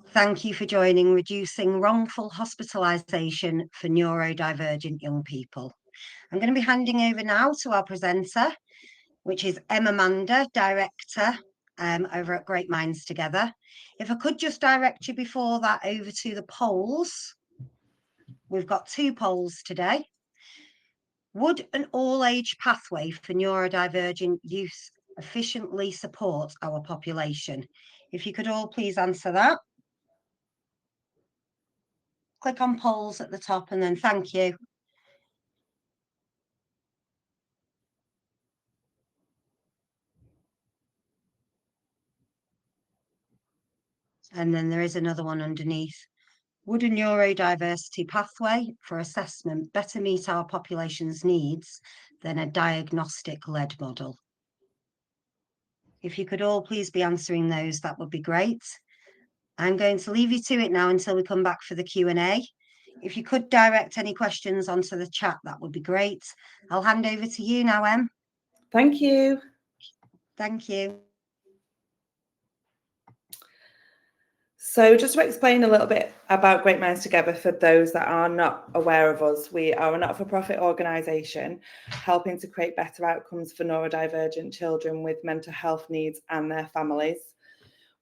Thank you for joining Reducing Wrongful Hospitalisation for Neurodivergent Young People. I'm going to be handing over now to our presenter, which is Amanda, Director over at Great Minds Together. If I could just direct you before that over to the polls. We've got 2 polls today. Would an all-age pathway for neurodivergent youth efficiently support our population? If you could all please answer that. Click on polls at the top and then thank you. And then there is another one underneath. Would a neurodiversity pathway for assessment better meet our population's needs than a diagnostic-led model? If you could all please be answering those, that would be great. I'm going to leave you to it now until we come back for the Q&A. If you could direct any questions onto the chat, that would be great. I'll hand over to you now, Em. Thank you. Thank you. So just to explain a little bit about Great Minds Together for those that are not aware of us, we are a not-for-profit organisation helping to create better outcomes for neurodivergent children with mental health needs and their families.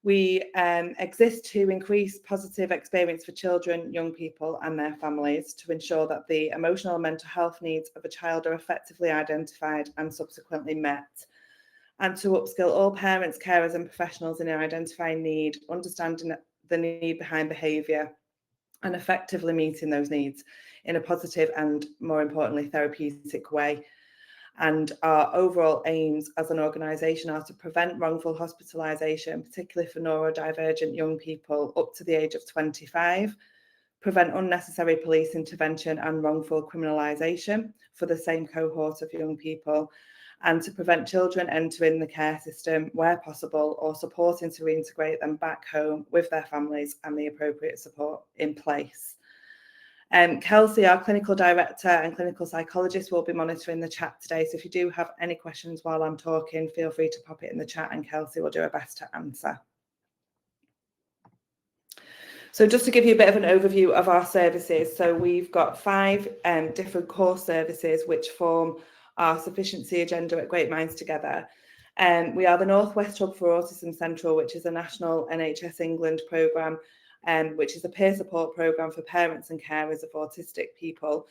We exist to increase positive experience for children, young people and their families to ensure that the emotional and mental health needs of a child are effectively identified and subsequently met, and to upskill all parents, carers and professionals in identifying need, understanding the need behind behaviour and effectively meeting those needs in a positive and, more importantly, therapeutic way. And our overall aims as an organisation are to prevent wrongful hospitalisation, particularly for neurodivergent young people up to the age of 25, prevent unnecessary police intervention and wrongful criminalisation for the same cohort of young people, and to prevent children entering the care system where possible or supporting to reintegrate them back home with their families and the appropriate support in place. Kelsey, our clinical director and clinical psychologist, will be monitoring the chat today. So if you do have any questions while I'm talking, feel free to pop it in the chat and Kelsey will do her best to answer. So just to give you a bit of an overview of our services, so we've got 5 different core services which form our sufficiency agenda at Great Minds Together. We are the North West Hub for Autism Central, which is a national NHS England programme, which is a peer support programme for parents and carers of autistic people.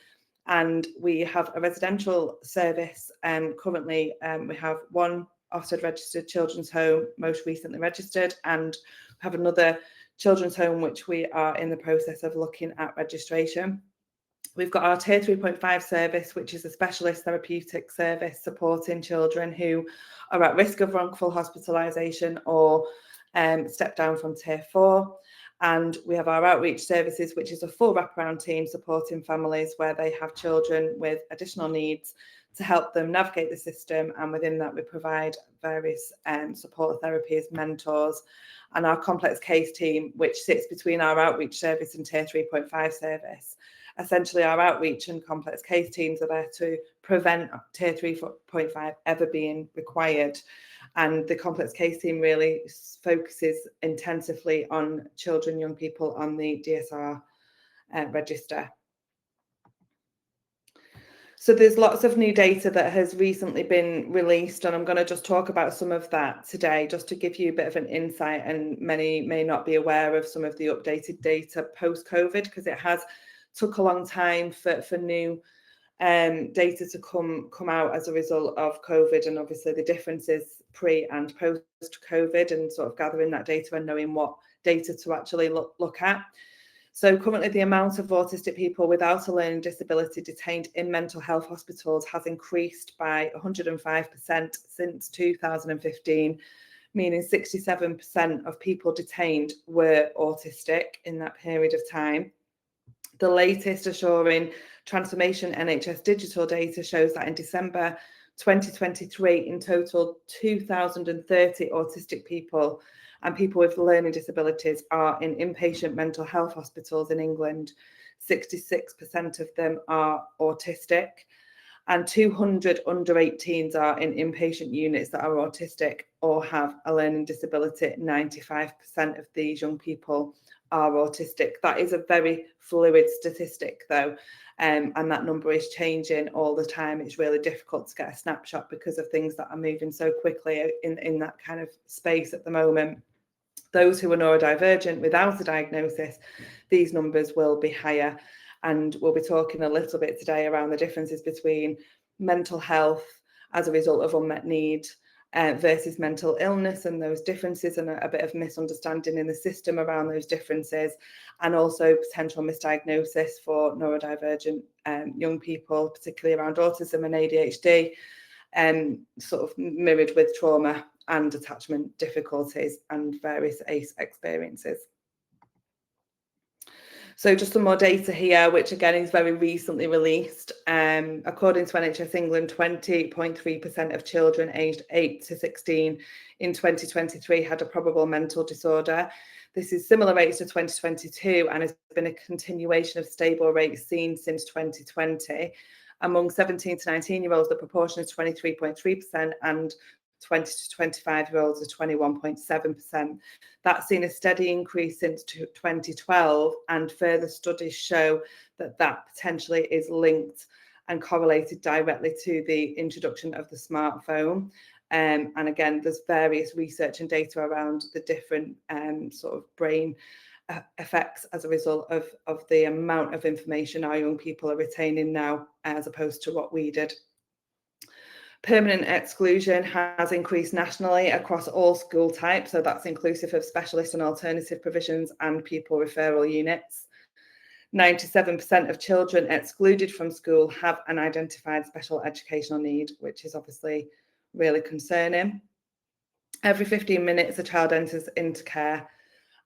And we have a residential service. Currently, we have 1 Ofsted registered children's home, most recently registered, and have another children's home which we are in the process of looking at registration. We've got our Tier 3.5 service, which is a specialist therapeutic service supporting children who are at risk of wrongful hospitalisation or step down from Tier 4. And we have our outreach services, which is a full wraparound team supporting families where they have children with additional needs to help them navigate the system. And within that, we provide various support therapies, mentors, and our complex case team, which sits between our outreach service and Tier 3.5 service. Essentially, our outreach and complex case teams are there to prevent Tier 3.5 ever being required. And the complex case team really focuses intensively on children, young people on the DSR register. So there's lots of new data that has recently been released, and I'm going to just talk about some of that today, just to give you a bit of an insight, and many may not be aware of some of the updated data post-COVID, because it has took a long time for new data to come out as a result of COVID, and obviously the differences pre and post COVID, and sort of gathering that data and knowing what data to actually look at. So currently the amount of autistic people without a learning disability detained in mental health hospitals has increased by 105% since 2015, meaning 67% of people detained were autistic in that period of time. The latest Assuring Transformation NHS digital data shows that in December 2023, in total, 2,030 autistic people and people with learning disabilities are in inpatient mental health hospitals in England. 66% of them are autistic. and 200 under 18s are in inpatient units that are autistic or have a learning disability. 95% of these young people are autistic. That is a very fluid statistic though, and that number is changing all the time. It's really difficult to get a snapshot because of things that are moving so quickly in that kind of space at the moment. Those who are neurodivergent without a diagnosis, these numbers will be higher. And we'll be talking a little bit today around the differences between mental health as a result of unmet need versus mental illness, and those differences, and a bit of misunderstanding in the system around those differences, and also potential misdiagnosis for neurodivergent young people, particularly around autism and ADHD, sort of mirrored with trauma and attachment difficulties and various ACE experiences. So just some more data here, which again is very recently released. According to NHS England, 20.3% of children aged 8 to 16 in 2023 had a probable mental disorder. This is similar rates to 2022 and has been a continuation of stable rates seen since 2020. Among 17 to 19-year-olds, the proportion is 23.3%, and 20 to 25-year-olds are 21.7%. That's seen a steady increase since 2012, and further studies show that that potentially is linked and correlated directly to the introduction of the smartphone. And again, there's various research and data around the different sort of brain effects as a result of the amount of information our young people are retaining now, as opposed to what we did. Permanent exclusion has increased nationally across all school types, so that's inclusive of specialist and alternative provisions and pupil referral units. 97% of children excluded from school have an identified special educational need, which is obviously really concerning. Every 15 minutes, a child enters into care,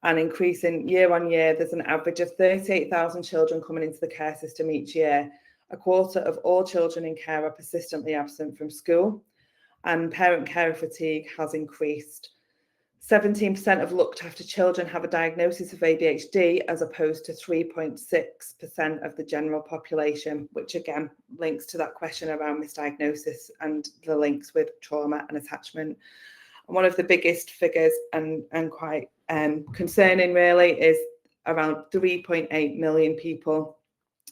and increasing year on year, there's an average of 38,000 children coming into the care system each year. A quarter of all children in care are persistently absent from school, and parent carer fatigue has increased. 17% of looked after children have a diagnosis of ADHD, as opposed to 3.6% of the general population, which again links to that question around misdiagnosis and the links with trauma and attachment. And one of the biggest figures and quite concerning really is around 3.8 million people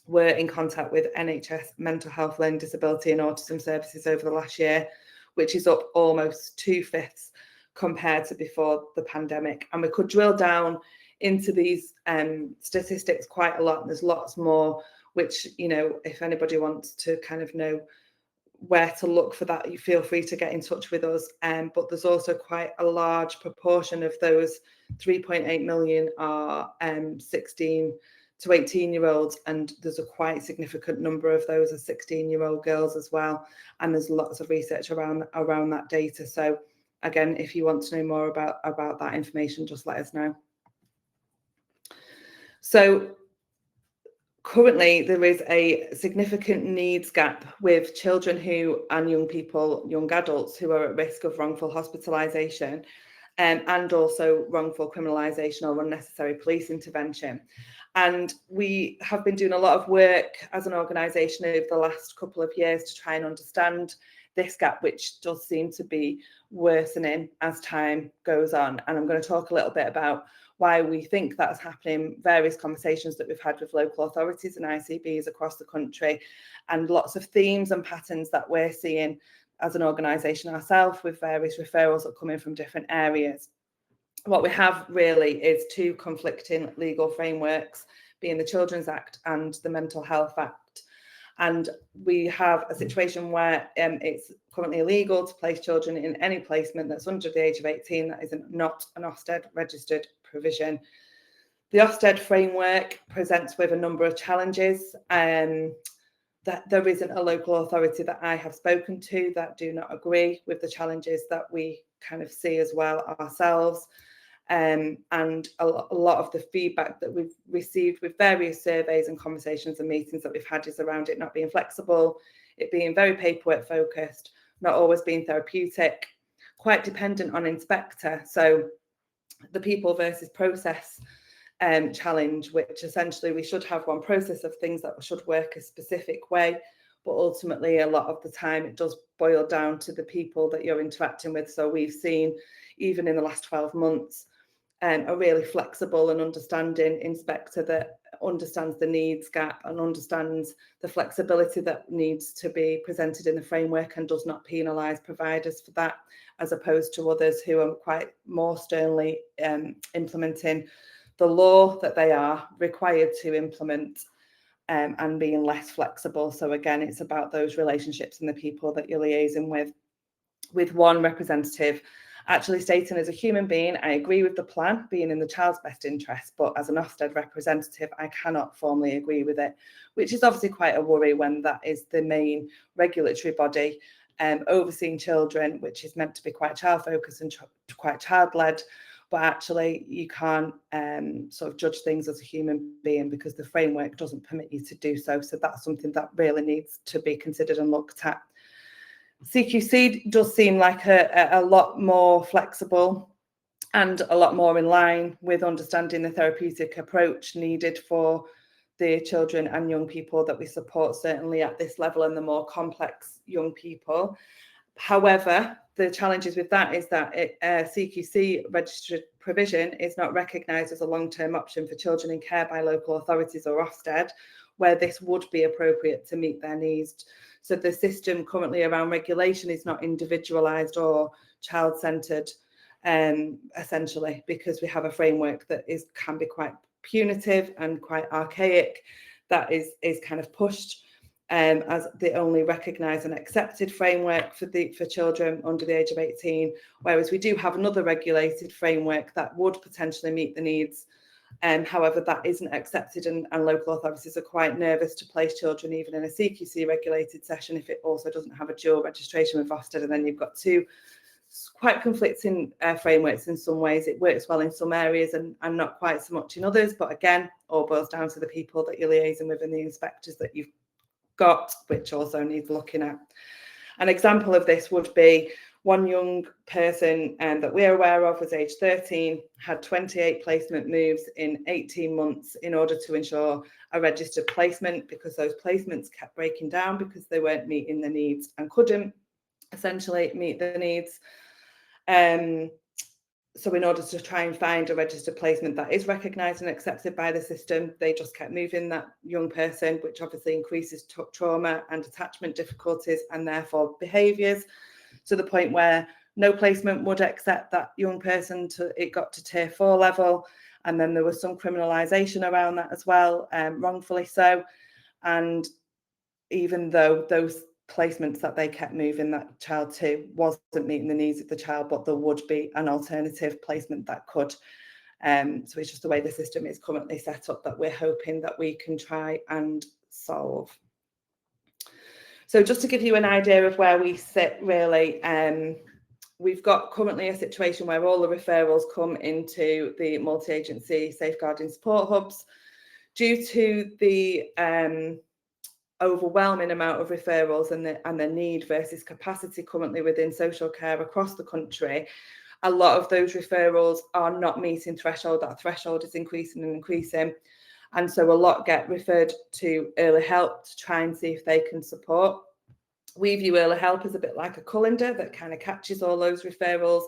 were in contact with NHS mental health, learning disability and autism services over the last year, which is up almost 2/5 compared to before the pandemic. And we could drill down into these statistics quite a lot, and there's lots more, which, you know, if anybody wants to kind of know where to look for that, you feel free to get in touch with us. But there's also quite a large proportion of those 3.8 million are 16 to 18-year-olds, and there's a quite significant number of those are 16-year-old girls as well. And there's lots of research around that data. So again, if you want to know more about that information, just let us know. So currently, there is a significant needs gap with children and young people, young adults who are at risk of wrongful hospitalisation, and also wrongful criminalisation or unnecessary police intervention. And we have been doing a lot of work as an organisation over the last couple of years to try and understand this gap, which does seem to be worsening as time goes on. And I'm going to talk a little bit about why we think that's happening, various conversations that we've had with local authorities and ICBs across the country, and lots of themes and patterns that we're seeing as an organisation ourselves, with various referrals that come in from different areas. What we have really is two conflicting legal frameworks, being the Children's Act and the Mental Health Act. And we have a situation where it's currently illegal to place children in any placement that's under the age of 18 that is not an Ofsted registered provision. The Ofsted framework presents with a number of challenges. That there isn't a local authority that I have spoken to that do not agree with the challenges that we kind of see as well ourselves. And a lot of the feedback that we've received with various surveys and conversations and meetings that we've had is around it not being flexible, it being very paperwork focused, not always being therapeutic, quite dependent on inspector. So the people versus process challenge, which essentially we should have one process of things that should work a specific way. but ultimately a lot of the time it does boil down to the people that you're interacting with. So we've seen, even in the last 12 months, a really flexible and understanding inspector that understands the needs gap and understands the flexibility that needs to be presented in the framework and does not penalise providers for that, as opposed to others who are quite more sternly implementing the law that they are required to implement, and being less flexible. So again, it's about those relationships and the people that you're liaising with one representative actually stating, as a human being, I agree with the plan being in the child's best interest, but as an Ofsted representative, I cannot formally agree with it, which is obviously quite a worry when that is the main regulatory body overseeing children, which is meant to be quite child-focused and quite child-led, but actually you can't sort of judge things as a human being because the framework doesn't permit you to do so. So that's something that really needs to be considered and looked at. CQC does seem like a lot more flexible and a lot more in line with understanding the therapeutic approach needed for the children and young people that we support, certainly at this level, and the more complex young people. However, the challenges with that is that CQC registered provision is not recognised as a long-term option for children in care by local authorities or Ofsted, where this would be appropriate to meet their needs. So the system currently around regulation is not individualised or child-centred, essentially, because we have a framework that can be quite punitive and quite archaic, that is kind of pushed as the only recognised and accepted framework for children under the age of 18, whereas we do have another regulated framework that would potentially meet the needs. However, that isn't accepted, and local authorities are quite nervous to place children even in a CQC regulated session if it also doesn't have a dual registration with Ofsted, and then you've got two quite conflicting frameworks in some ways. It works well in some areas and not quite so much in others, but again, all boils down to the people that you're liaising with and the inspectors that you've got, which also needs looking at. An example of this would be one young person that we're aware of was age 13, had 28 placement moves in 18 months in order to ensure a registered placement, because those placements kept breaking down because they weren't meeting the needs and couldn't essentially meet the needs. So in order to try and find a registered placement that is recognised and accepted by the system, they just kept moving that young person, which obviously increases trauma and attachment difficulties and therefore behaviours, to the point where no placement would accept that young person. It got to tier 4 level, and then there was some criminalisation around that as well, wrongfully so. And even though those placements that they kept moving that child to wasn't meeting the needs of the child, but there would be an alternative placement that could. So it's just the way the system is currently set up that we're hoping that we can try and solve. So just to give you an idea of where we sit, really, we've got currently a situation where all the referrals come into the multi-agency safeguarding support hubs. Due to the overwhelming amount of referrals and the need versus capacity currently within social care across the country, a lot of those referrals are not meeting threshold. That threshold is increasing and increasing. And so a lot get referred to early help to try and see if they can support. We view early help as a bit like a colander that kind of catches all those referrals,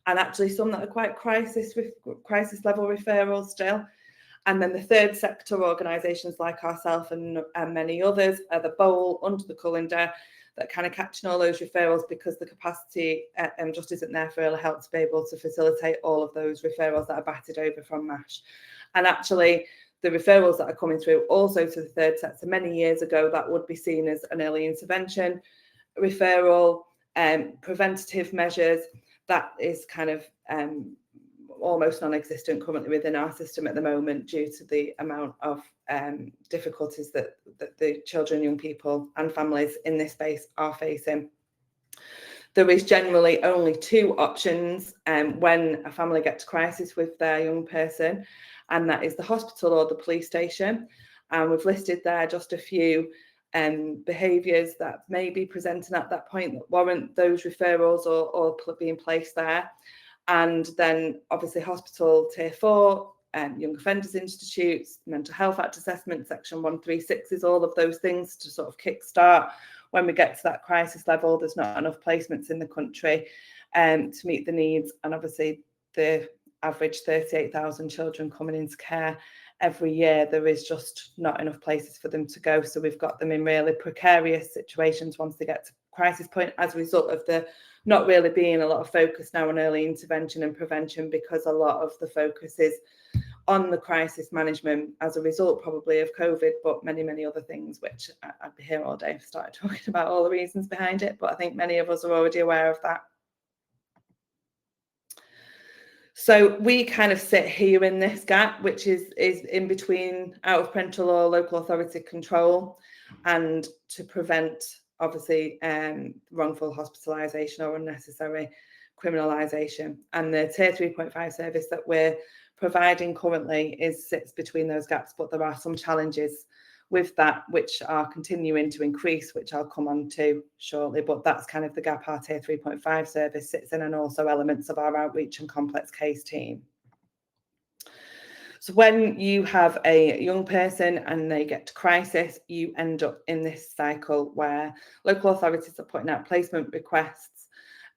and actually some that are quite crisis level referrals still. And then the third sector organisations like ourselves and many others are the bowl under the colander that kind of catching all those referrals, because the capacity just isn't there for early help to be able to facilitate all of those referrals that are batted over from MASH. And actually, the referrals that are coming through also to the third sector many years ago, that would be seen as an early intervention referral, preventative measures, that is kind of almost non-existent currently within our system at the moment, due to the amount of difficulties that the children, young people and families in this space are facing. There is generally only two options when a family gets to crisis with their young person, and that is the hospital or the police station. And we've listed there just a few behaviours that may be presenting at that point that warrant those referrals or being placed there. And then obviously hospital tier 4 young offenders institutes, mental health act assessment, section 136s, all of those things to sort of kickstart. When we get to that crisis level, there's not enough placements in the country to meet the needs, and obviously the average 38,000 children coming into care every year, there is just not enough places for them to go. So we've got them in really precarious situations once they get to crisis point, as a result of the not really being a lot of focus now on early intervention and prevention, because a lot of the focus is on the crisis management as a result probably of COVID, but many other things, which I'd be here all day if I started talking about all the reasons behind it, but I think many of us are already aware of that. So we kind of sit here in this gap, which is in between out of parental or local authority control, and to prevent, obviously, wrongful hospitalisation or unnecessary criminalisation. And the Tier 3.5 service that we're providing currently sits between those gaps, but there are some challenges with that which are continuing to increase, which I'll come on to shortly. But that's kind of the gap our Tier 3.5 service sits in, and also elements of our outreach and complex case team. So when you have a young person and they get to crisis, you end up in this cycle where local authorities are putting out placement requests.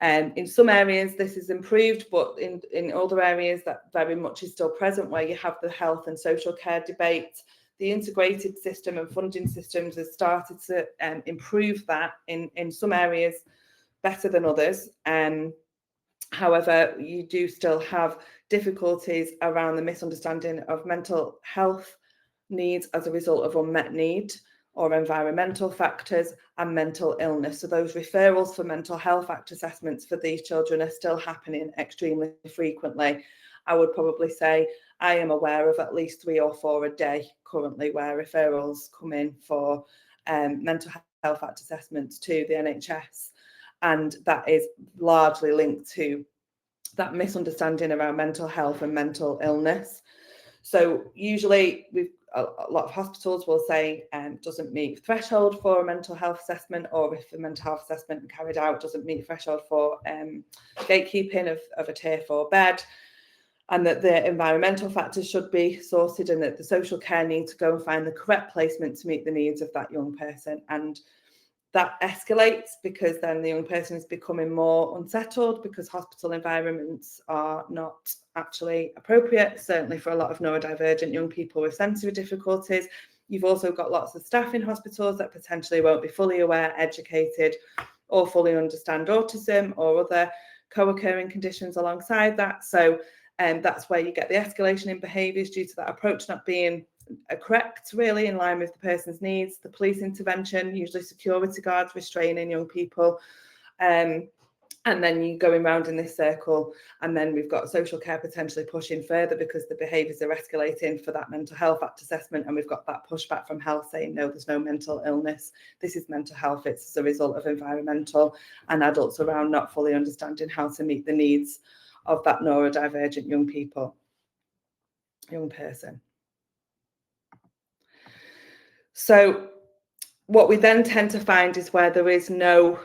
In some areas this is improved, but in other areas that very much is still present, where you have the health and social care debate. The integrated system and funding systems has started to improve that in some areas better than others. However, you do still have difficulties around the misunderstanding of mental health needs as a result of unmet need or environmental factors and mental illness. So those referrals for mental health act assessments for these children are still happening extremely frequently. I would probably say I am aware of at least 3 or 4 a day currently where referrals come in for mental health act assessments to the NHS. And that is largely linked to that misunderstanding around mental health and mental illness. So usually a lot of hospitals will say doesn't meet threshold for a mental health assessment, or if the mental health assessment carried out doesn't meet threshold for gatekeeping of a Tier 4 bed, and that the environmental factors should be sorted, and that the social care need to go and find the correct placement to meet the needs of that young person. And that escalates because then the young person is becoming more unsettled because hospital environments are not actually appropriate, certainly for a lot of neurodivergent young people with sensory difficulties. You've also got lots of staff in hospitals that potentially won't be fully aware, educated, or fully understand autism or other co-occurring conditions alongside that. So that's where you get the escalation in behaviours due to that approach not being correct, really in line with the person's needs. The police intervention, usually security guards restraining young people, and then you going round in this circle, and then we've got social care potentially pushing further because the behaviours are escalating for that mental health act assessment, and we've got that pushback from health saying no, there's no mental illness, this is mental health, it's as a result of environmental, and adults around not fully understanding how to meet the needs of that neurodivergent young person. So what we then tend to find is where there is no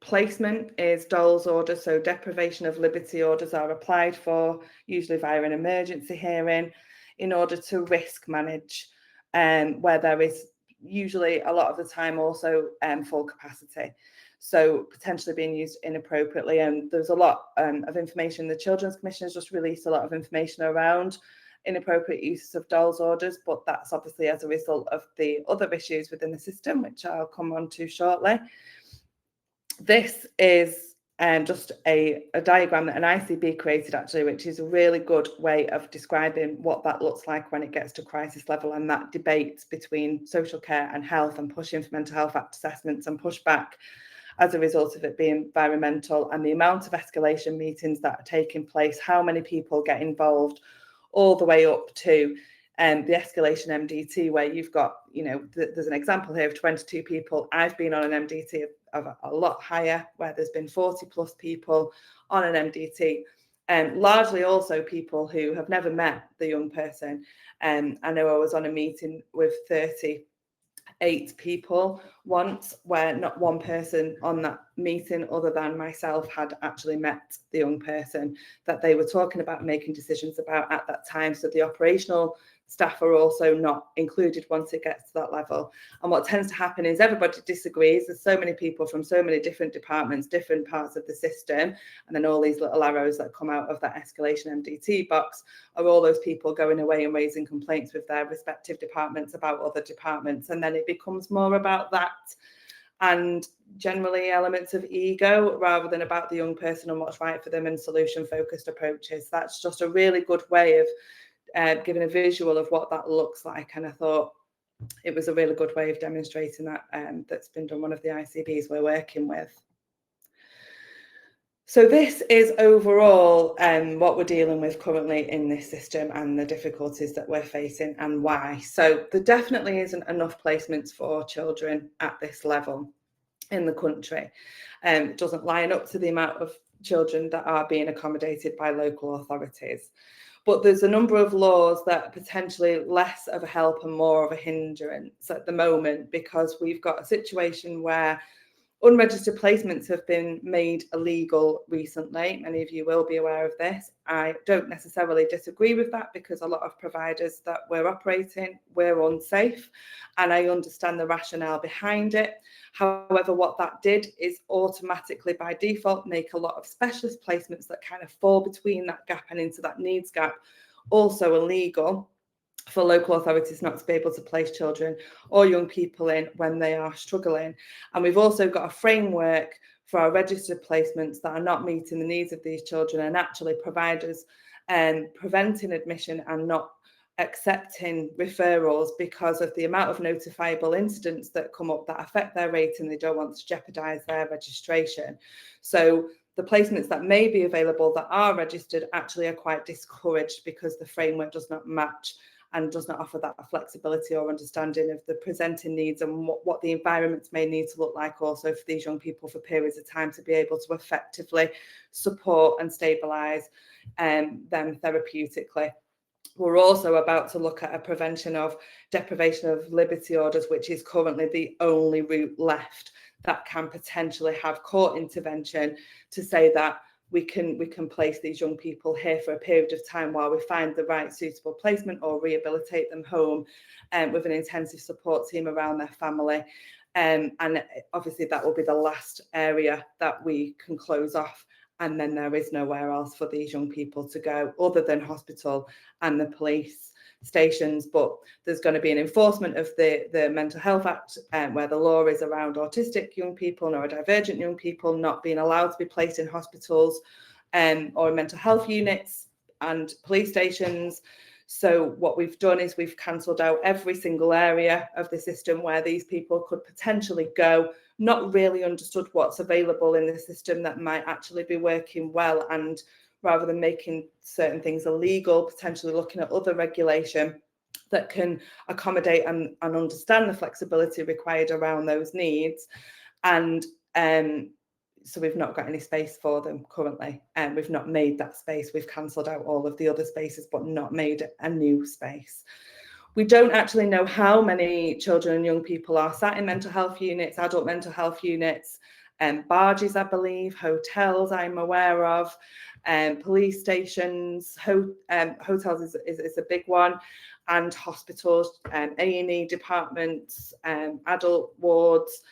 placement is Dole's orders. So deprivation of liberty orders are applied for, usually via an emergency hearing, in order to risk manage, where there is usually a lot of the time also full capacity. So potentially being used inappropriately. And there's a lot of information. The Children's Commission has just released a lot of information around inappropriate use of Dole's orders, but that's obviously as a result of the other issues within the system, which I'll come on to shortly. This is just a diagram that an ICB created, actually, which is a really good way of describing what that looks like when it gets to crisis level, and that debate between social care and health, and pushing for mental health act assessments and pushback as a result of it being environmental, and the amount of escalation meetings that are taking place, how many people get involved, all the way up to the escalation MDT, where you've got, there's an example here of 22 people. I've been on an MDT of a lot higher, where there's been 40 plus people on an MDT, and largely also people who have never met the young person. I know I was on a meeting with 38 people, once where not one person on that meeting other than myself had actually met the young person that they were talking about making decisions about at that time. So the operational staff are also not included once it gets to that level. And what tends to happen is everybody disagrees. There's so many people from so many different departments, different parts of the system, and then all these little arrows that come out of that escalation MDT box are all those people going away and raising complaints with their respective departments about other departments. And then it becomes more about that and generally elements of ego rather than about the young person and what's right for them and solution-focused approaches. That's just a really good way of giving a visual of what that looks like. And I thought it was a really good way of demonstrating that that's been done one of the ICBs we're working with. So this is overall what we're dealing with currently in this system and the difficulties that we're facing and why. So there definitely isn't enough placements for children at this level in the country. It doesn't line up to the amount of children that are being accommodated by local authorities. But there's a number of laws that are potentially less of a help and more of a hindrance at the moment, because we've got a situation where unregistered placements have been made illegal recently. Many of you will be aware of this. I don't necessarily disagree with that, because a lot of providers that we're operating were unsafe, and I understand the rationale behind it. However, what that did is automatically by default make a lot of specialist placements that kind of fall between that gap and into that needs gap also illegal for local authorities not to be able to place children or young people in when they are struggling. And we've also got a framework for our registered placements that are not meeting the needs of these children, and actually providers preventing admission and not accepting referrals because of the amount of notifiable incidents that come up that affect their rating. They don't want to jeopardise their registration. So the placements that may be available that are registered actually are quite discouraged because the framework does not match and does not offer that flexibility or understanding of the presenting needs and what the environments may need to look like also for these young people for periods of time to be able to effectively support and stabilise them therapeutically. We're also about to look at a prevention of deprivation of liberty orders, which is currently the only route left that can potentially have court intervention to say that we can place these young people here for a period of time while we find the right suitable placement or rehabilitate them home with an intensive support team around their family. And obviously that will be the last area that we can close off. And then there is nowhere else for these young people to go other than hospital and the police stations. But there's going to be an enforcement of the Mental Health Act where the law is around autistic young people, neurodivergent young people not being allowed to be placed in hospitals or mental health units and police stations. So what we've done is we've cancelled out every single area of the system where these people could potentially go, not really understood what's available in the system that might actually be working well, and rather than making certain things illegal, potentially looking at other regulation that can accommodate and understand the flexibility required around those needs. And so we've not got any space for them currently, and we've not made that space. We've cancelled out all of the other spaces but not made a new space. We don't actually know how many children and young people are sat in mental health units, adult mental health units, barges, I believe, hotels I'm aware of, police stations, hotels is a big one, and hospitals, A&E departments, adult wards,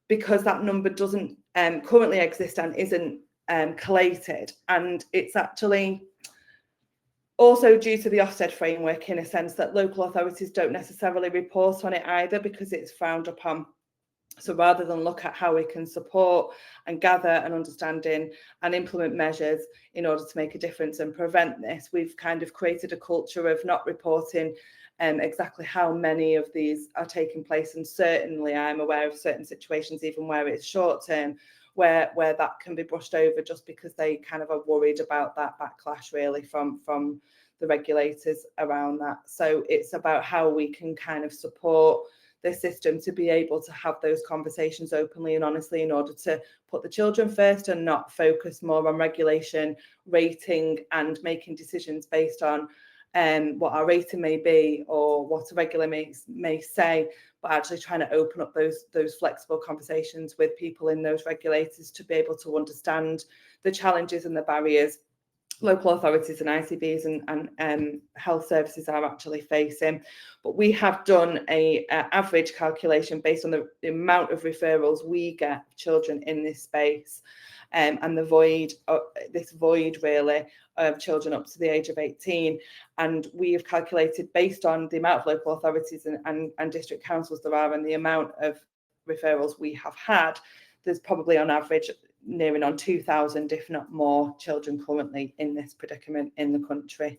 because that number doesn't currently exist and isn't collated. And it's actually also due to the Ofsted framework, in a sense that local authorities don't necessarily report on it either because it's frowned upon. So rather than look at how we can support and gather an understanding and implement measures in order to make a difference and prevent this, we've kind of created a culture of not reporting exactly how many of these are taking place. And certainly I'm aware of certain situations, even where it's short term, where that can be brushed over just because they kind of are worried about that backlash really from the regulators around that. So it's about how we can kind of support the system to be able to have those conversations openly and honestly in order to put the children first and not focus more on regulation, rating and making decisions based on what our rating may be or what a regulator may say, but actually trying to open up those flexible conversations with people in those regulators to be able to understand the challenges and the barriers local authorities and ICBs and health services are actually facing. But we have done a average calculation based on the amount of referrals we get children in this space, and the void, this void really of children up to the age of 18. And we have calculated based on the amount of local authorities and district councils there are and the amount of referrals we have had, there's probably on average nearing on 2,000, if not more, children currently in this predicament in the country.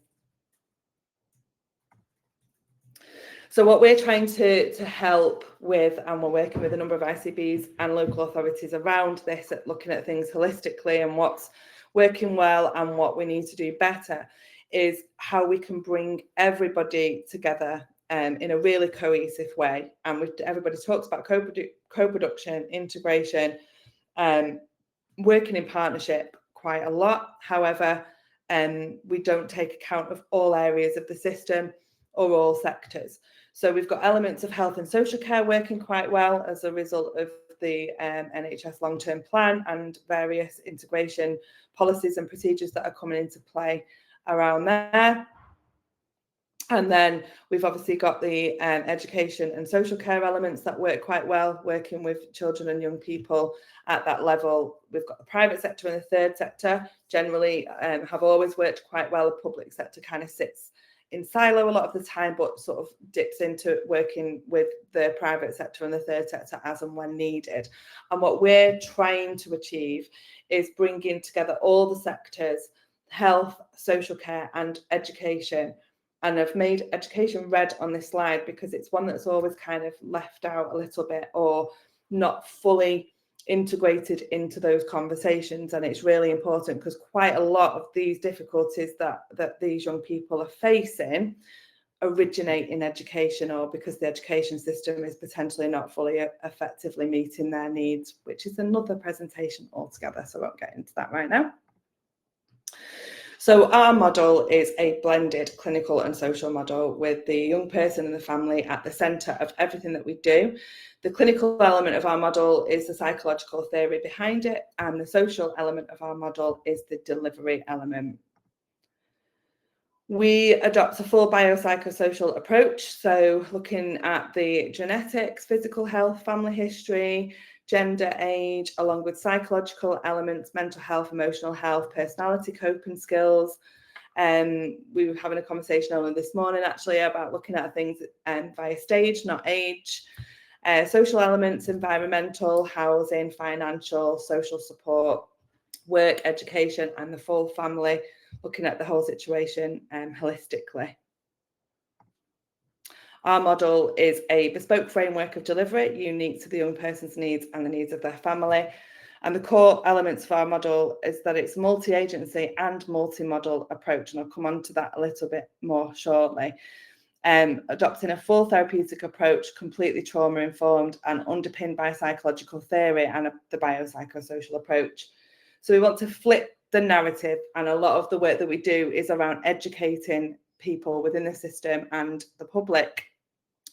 So what we're trying to help with, and we're working with a number of ICBs and local authorities around this, at looking at things holistically and what's working well and what we need to do better, is how we can bring everybody together in a really cohesive way. And everybody talks about co-production, integration, working in partnership quite a lot. However, we don't take account of all areas of the system or all sectors. So we've got elements of health and social care working quite well as a result of the NHS long-term plan and various integration policies and procedures that are coming into play around there. And then we've obviously got the education and social care elements that work quite well, working with children and young people at that level. We've got the private sector and the third sector, generally have always worked quite well. The public sector kind of sits in silo a lot of the time, but sort of dips into working with the private sector and the third sector as and when needed. And what we're trying to achieve is bringing together all the sectors, health, social care and education. And I've made education red on this slide because it's one that's always kind of left out a little bit or not fully integrated into those conversations. And it's really important because quite a lot of these difficulties that these young people are facing originate in education, or because the education system is potentially not fully effectively meeting their needs, which is another presentation altogether. So I won't get into that right now. So our model is a blended clinical and social model with the young person and the family at the centre of everything that we do. The clinical element of our model is the psychological theory behind it, and the social element of our model is the delivery element. We adopt a full biopsychosocial approach, so looking at the genetics, physical health, family history, gender, age, along with psychological elements, mental health, emotional health, personality, coping skills. We were having a conversation on this morning actually about looking at things via stage, not age. Social elements, environmental, housing, financial, social support, work, education, and the full family, looking at the whole situation holistically. Our model is a bespoke framework of delivery, unique to the young person's needs and the needs of their family. And the core elements of our model is that it's multi-agency and multi-model approach, and I'll come on to that a little bit more shortly. Adopting a full therapeutic approach, completely trauma-informed and underpinned by psychological theory and the biopsychosocial approach. So we want to flip the narrative, and a lot of the work that we do is around educating people within the system and the public.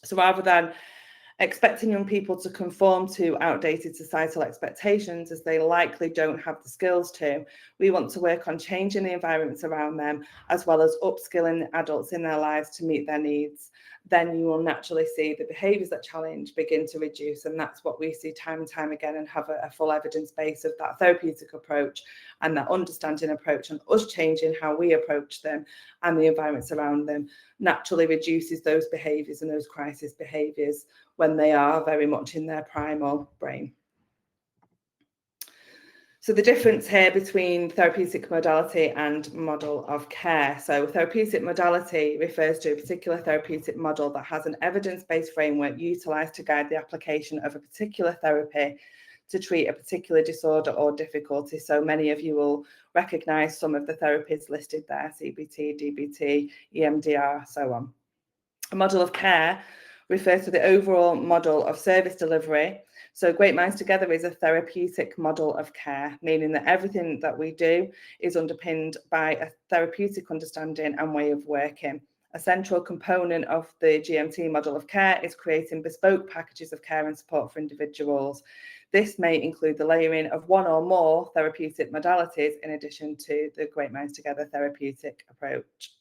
So rather than expecting young people to conform to outdated societal expectations, as they likely don't have the skills to, we want to work on changing the environments around them, as well as upskilling adults in their lives to meet their needs. Then you will naturally see the behaviours that challenge begin to reduce. And that's what we see time and time again, and have a full evidence base of that therapeutic approach and that understanding approach, and us changing how we approach them and the environments around them naturally reduces those behaviours and those crisis behaviours when they are very much in their primal brain. So the difference here between therapeutic modality and model of care. So therapeutic modality refers to a particular therapeutic model that has an evidence-based framework utilised to guide the application of a particular therapy to treat a particular disorder or difficulty. So many of you will recognise some of the therapies listed there: CBT, DBT, EMDR, so on. A model of care refers to the overall model of service delivery. So Great Minds Together is a therapeutic model of care, meaning that everything that we do is underpinned by a therapeutic understanding and way of working. A central component of the GMT model of care is creating bespoke packages of care and support for individuals. This may include the layering of one or more therapeutic modalities in addition to the Great Minds Together therapeutic approach.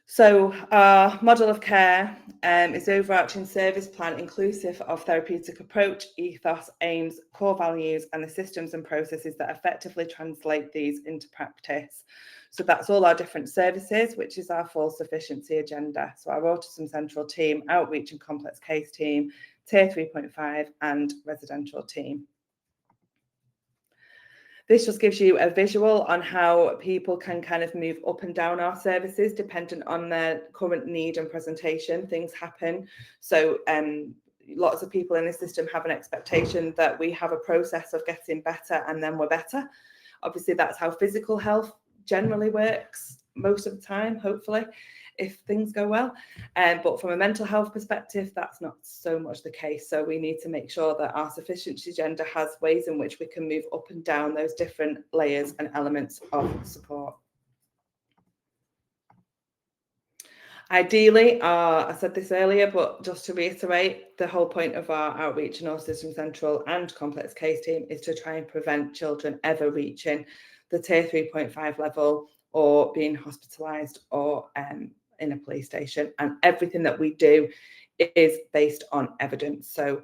So our model of care is the overarching service plan inclusive of therapeutic approach, ethos, aims, core values, and the systems and processes that effectively translate these into practice. So that's all our different services, which is our full sufficiency agenda. So our autism central team, outreach and complex case team, tier 3.5 and residential team. This just gives you a visual on how people can kind of move up and down our services dependent on their current need and presentation. Things happen. So lots of people in the system have an expectation that we have a process of getting better and then we're better. Obviously, that's how physical health generally works most of the time, hopefully, if things go well. But from a mental health perspective, that's not so much the case. So we need to make sure that our sufficiency agenda has ways in which we can move up and down those different layers and elements of support. Ideally, I said this earlier, but just to reiterate, the whole point of our outreach and autism central and complex case team is to try and prevent children ever reaching the tier 3.5 level or being hospitalised or in a police station. And everything that we do is based on evidence. So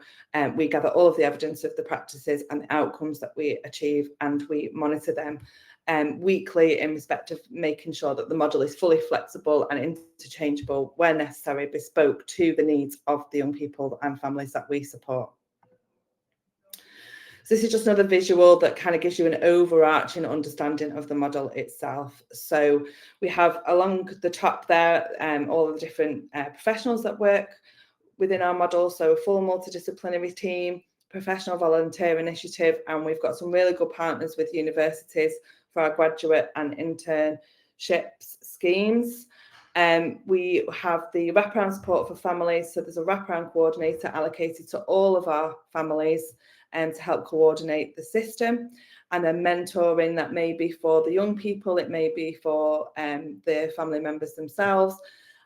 we gather all of the evidence of the practices and the outcomes that we achieve, and we monitor them weekly in respect of making sure that the model is fully flexible and interchangeable where necessary, bespoke to the needs of the young people and families that we support. So this is just another visual that kind of gives you an overarching understanding of the model itself. So we have along the top there all of the different professionals that work within our model. So a full multidisciplinary team, professional volunteer initiative, and we've got some really good partners with universities for our graduate and internships schemes. We have the wraparound support for families. So there's a wraparound coordinator allocated to all of our families to help coordinate the system. And then mentoring, that may be for the young people, it may be for the family members themselves.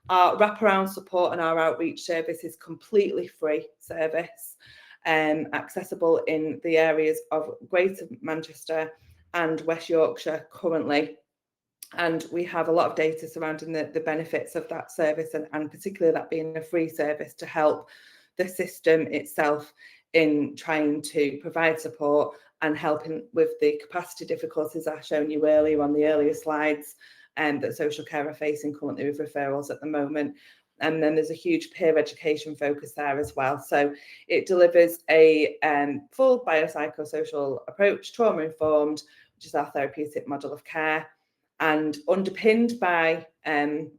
Our wraparound support and our outreach service is completely free service, accessible in the areas of Greater Manchester and West Yorkshire currently. And we have a lot of data surrounding the benefits of that service, and particularly that being a free service to help the system itself in trying to provide support and helping with the capacity difficulties I've shown you earlier on the earlier slides that social care are facing currently with referrals at the moment. And then there's a huge peer education focus there as well. So it delivers a full biopsychosocial approach, trauma-informed, which is our therapeutic model of care, and underpinned by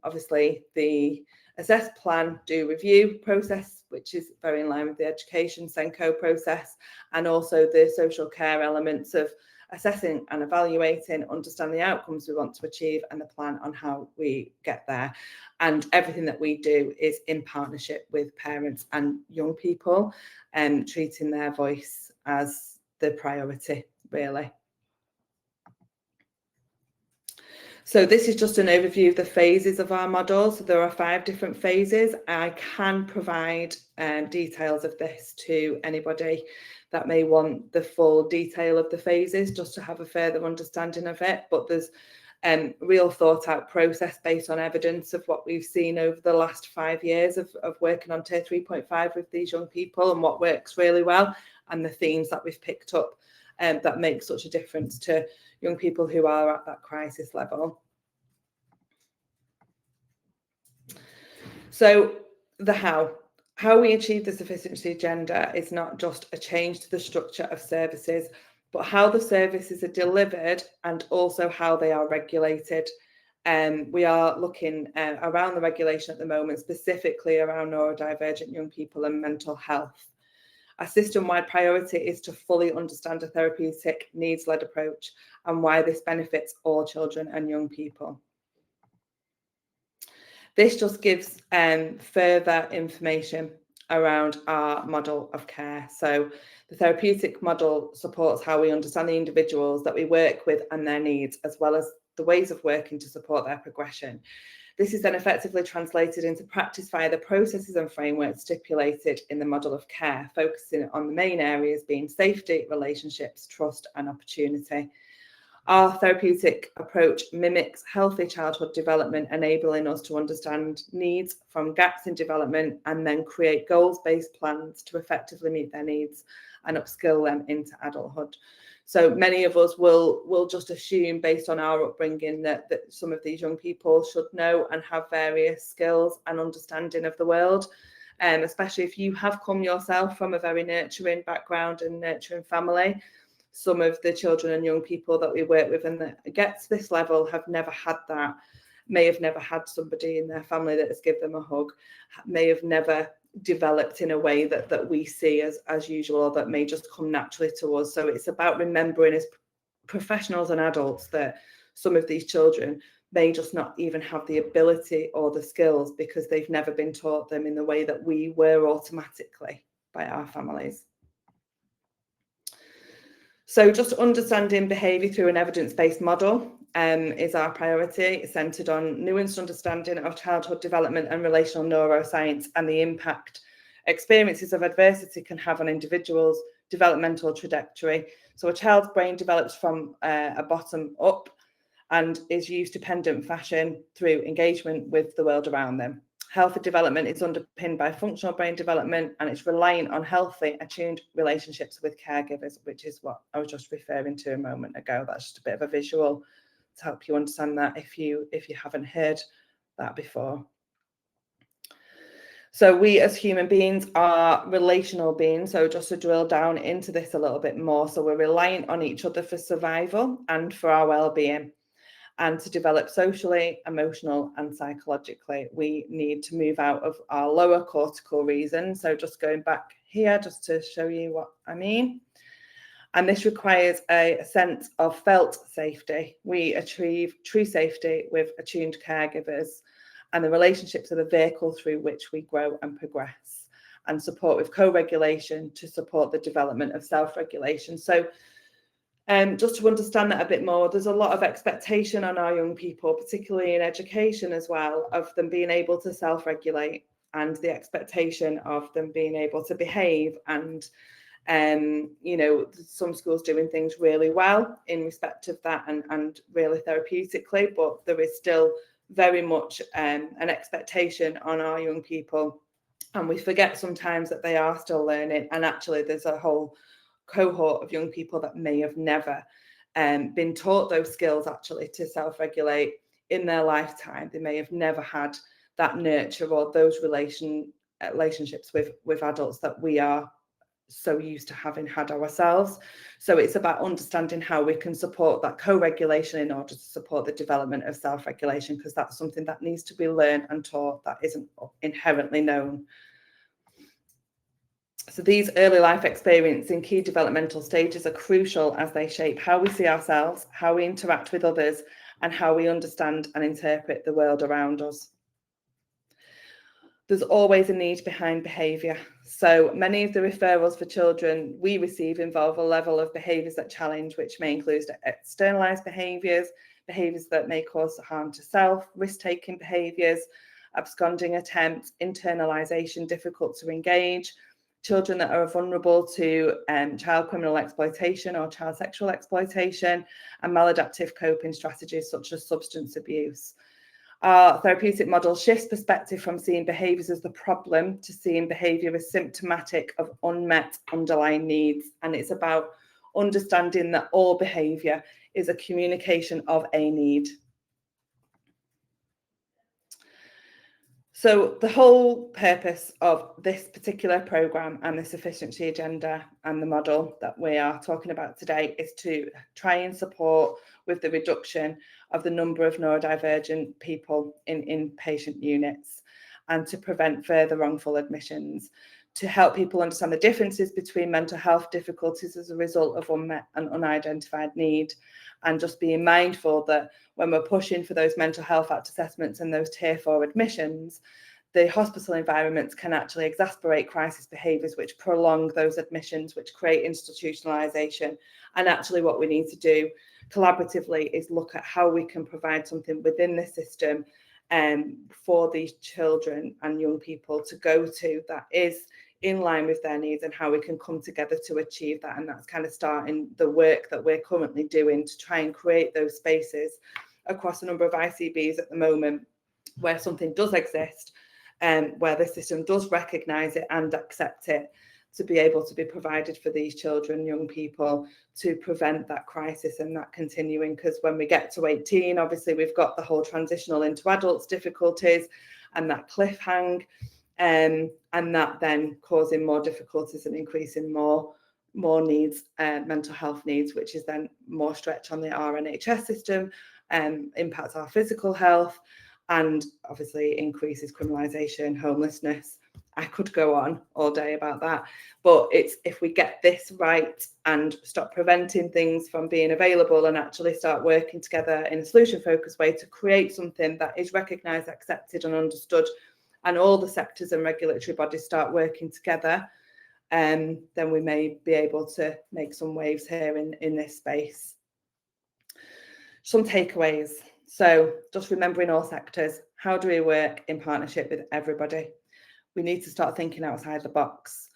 obviously the assess, plan, do, review process, which is very in line with the education SENCO process, and also the social care elements of assessing and evaluating, understand the outcomes we want to achieve, and the plan on how we get there. And everything that we do is in partnership with parents and young people, and treating their voice as the priority, really. So this is just an overview of the phases of our model. So there are 5 different phases. I can provide details of this to anybody that may want the full detail of the phases, just to have a further understanding of it. But there's real thought out process based on evidence of what we've seen over the last 5 years of working on tier 3.5 with these young people, and what works really well, and the themes that we've picked up that make such a difference to young people who are at that crisis level. So the how we achieve the sufficiency agenda is not just a change to the structure of services, but how the services are delivered and also how they are regulated. We are looking around the regulation at the moment, specifically around neurodivergent young people and mental health. A system-wide priority is to fully understand a therapeutic needs-led approach and why this benefits all children and young people. This just gives further information around our model of care. So the therapeutic model supports how we understand the individuals that we work with and their needs, as well as the ways of working to support their progression. This is then effectively translated into practice via the processes and frameworks stipulated in the model of care, focusing on the main areas being safety, relationships, trust, and opportunity. Our therapeutic approach mimics healthy childhood development, enabling us to understand needs from gaps in development and then create goals-based plans to effectively meet their needs and upskill them into adulthood. So many of us will just assume, based on our upbringing, that some of these young people should know and have various skills and understanding of the world, especially if you have come yourself from a very nurturing background and nurturing family. Some of the children and young people that we work with and that get to this level have never had that, may have never had somebody in their family that has given them a hug, may have never developed in a way that we see as usual, or that may just come naturally to us. So it's about remembering as professionals and adults that some of these children may just not even have the ability or the skills because they've never been taught them in the way that we were automatically by our families. So just understanding behaviour through an evidence-based model is our priority, centred on nuanced understanding of childhood development and relational neuroscience and the impact experiences of adversity can have on individuals' developmental trajectory. So a child's brain develops from a bottom up and is used dependent fashion through engagement with the world around them. Healthy development is underpinned by functional brain development, and it's reliant on healthy, attuned relationships with caregivers, which is what I was just referring to a moment ago. That's just a bit of a visual to help you understand that if you haven't heard that before. So we as human beings are relational beings. So just to drill down into this a little bit more. So we're reliant on each other for survival and for our well-being. And to develop socially, emotional, and psychologically, we need to move out of our lower cortical reason. So just going back here, just to show you what I mean. And this requires a sense of felt safety. We achieve true safety with attuned caregivers, and the relationships are the vehicle through which we grow and progress, and support with co-regulation to support the development of self-regulation. So just to understand that a bit more, there's a lot of expectation on our young people, particularly in education as well, of them being able to self-regulate, and the expectation of them being able to behave. And, you know, some schools doing things really well in respect of that and really therapeutically, but there is still very much an expectation on our young people. And we forget sometimes that they are still learning. And actually, there's a whole cohort of young people that may have never been taught those skills actually to self-regulate in their lifetime. They may have never had that nurture or those relationships with adults that we are so used to having had ourselves. So it's about understanding how we can support that co-regulation in order to support the development of self-regulation, because that's something that needs to be learned and taught, that isn't inherently known. So these early life experiences in key developmental stages are crucial as they shape how we see ourselves, how we interact with others, and how we understand and interpret the world around us. There's always a need behind behaviour. So many of the referrals for children we receive involve a level of behaviours that challenge, which may include externalised behaviours, behaviours that may cause harm to self, risk-taking behaviours, absconding attempts, internalisation, difficult to engage, children that are vulnerable to child criminal exploitation or child sexual exploitation, and maladaptive coping strategies such as substance abuse. Our therapeutic model shifts perspective from seeing behaviours as the problem to seeing behaviour as symptomatic of unmet underlying needs. And it's about understanding that all behaviour is a communication of a need. So the whole purpose of this particular programme and the sufficiency agenda and the model that we are talking about today is to try and support with the reduction of the number of neurodivergent people in inpatient units, and to prevent further wrongful admissions, to help people understand the differences between mental health difficulties as a result of unmet and unidentified need, and just being mindful that when we're pushing for those mental health act assessments and those tier 4 admissions, the hospital environments can actually exacerbate crisis behaviours, which prolong those admissions, which create institutionalisation. And actually what we need to do collaboratively is look at how we can provide something within the system for these children and young people to go to that is in line with their needs, and how we can come together to achieve that. And that's kind of starting the work that we're currently doing to try and create those spaces across a number of ICBs at the moment, where something does exist, where the system does recognise it and accept it, to be able to be provided for these children, young people, to prevent that crisis and that continuing. Because when we get to 18, obviously we've got the whole transitional into adults difficulties and that cliffhang, and that then causing more difficulties and increasing more needs, mental health needs, which is then more stretch on our NHS system, impacts our physical health, and obviously increases criminalisation, homelessness. I could go on all day about that, but it's if we get this right and stop preventing things from being available and actually start working together in a solution-focused way to create something that is recognised, accepted and understood, and all the sectors and regulatory bodies start working together, then we may be able to make some waves here in this space. Some takeaways. So just remembering all sectors, how do we work in partnership with everybody? We need to start thinking outside the box.